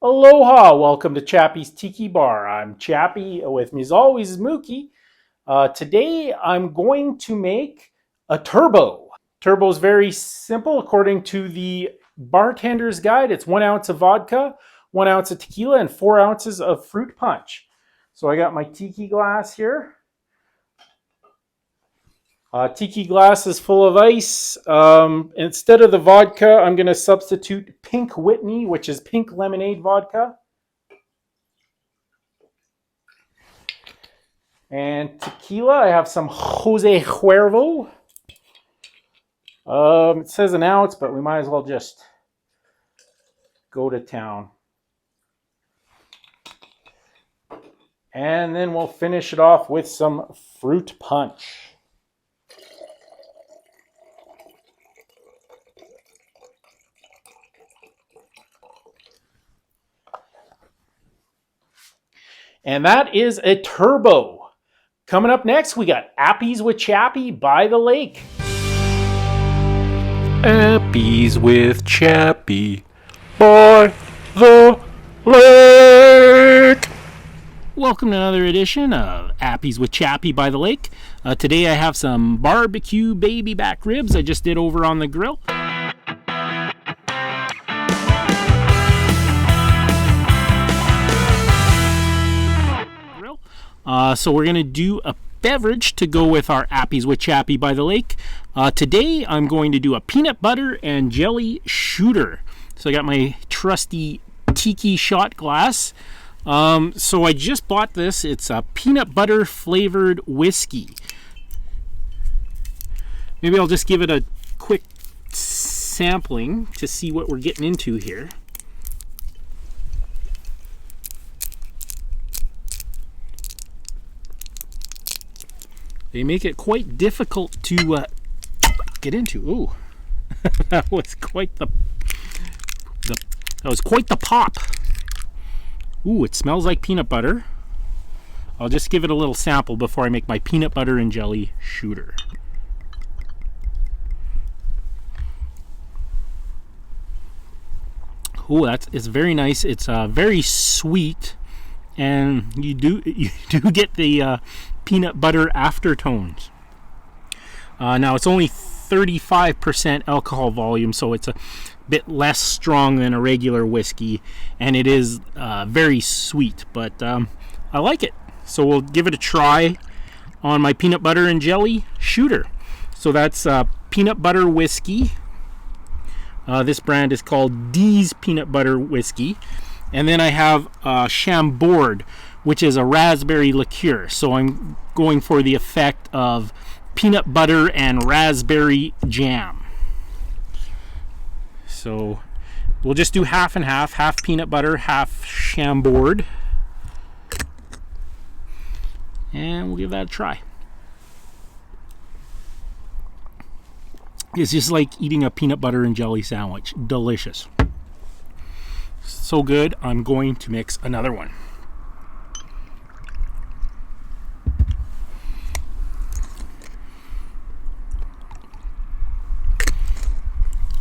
Aloha! Welcome to Chappy's Tiki Bar. I'm Chappy. With me as always is Mookie. Today I'm going to make a turbo. Turbo is very simple according to the bartender's guide. It's 1 ounce of vodka, 1 ounce of tequila, and 4 ounces of fruit punch. So I got my tiki glass here. Tiki glass is full of ice. Instead of the vodka, I'm going to substitute Pink Whitney, which is pink lemonade vodka. And tequila, I have some Jose Cuervo. It says an ounce, but we might as well just go to town. And then we'll finish it off with some fruit punch. And that is a turbo. Coming up next, we got Appies with Chappy by the lake. Appies with Chappy by the lake. Welcome to another edition of Appies with Chappy by the lake. Today I have some barbecue baby back ribs I just did over on the grill. So we're going to do a beverage to go with our Appies with Chappy by the lake. Today I'm going to do a peanut butter and jelly shooter. So I got my trusty Tiki shot glass. So I just bought this. It's a peanut butter flavored whiskey. Maybe I'll just give it a quick sampling to see what we're getting into here. They make it quite difficult to get into. Ooh, that was quite the pop. Ooh, it smells like peanut butter. I'll just give it a little sample before I make my peanut butter and jelly shooter. Ooh, it's very nice. It's very sweet, and you do get the peanut butter aftertones. Now it's only 35% alcohol volume, so it's a bit less strong than a regular whiskey, and it is very sweet, but I like it. So we'll give it a try on my peanut butter and jelly shooter. So that's peanut butter whiskey. This brand is called D's Peanut Butter Whiskey. And then I have Chambord, which is a raspberry liqueur. So I'm going for the effect of peanut butter and raspberry jam. So we'll just do half and half peanut butter, half Chambord. And we'll give that a try. It's just like eating a peanut butter and jelly sandwich. Delicious. So good, I'm going to mix another one.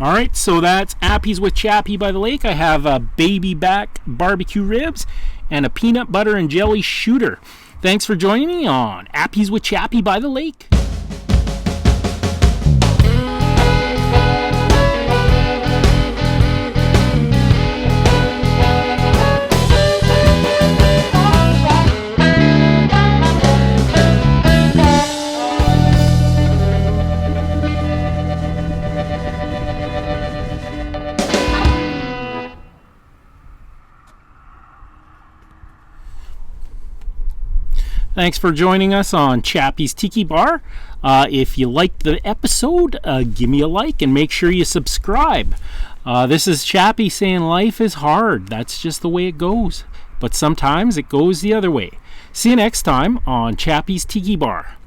All right, so that's Appies with Chappy by the lake. I have a baby back barbecue ribs and a peanut butter and jelly shooter. Thanks for joining me on Appies with Chappy by the lake. Thanks for joining us on Chappy's Tiki Bar. If you liked the episode, give me a like and make sure you subscribe. This is Chappy saying life is hard. That's just the way it goes. But sometimes it goes the other way. See you next time on Chappy's Tiki Bar.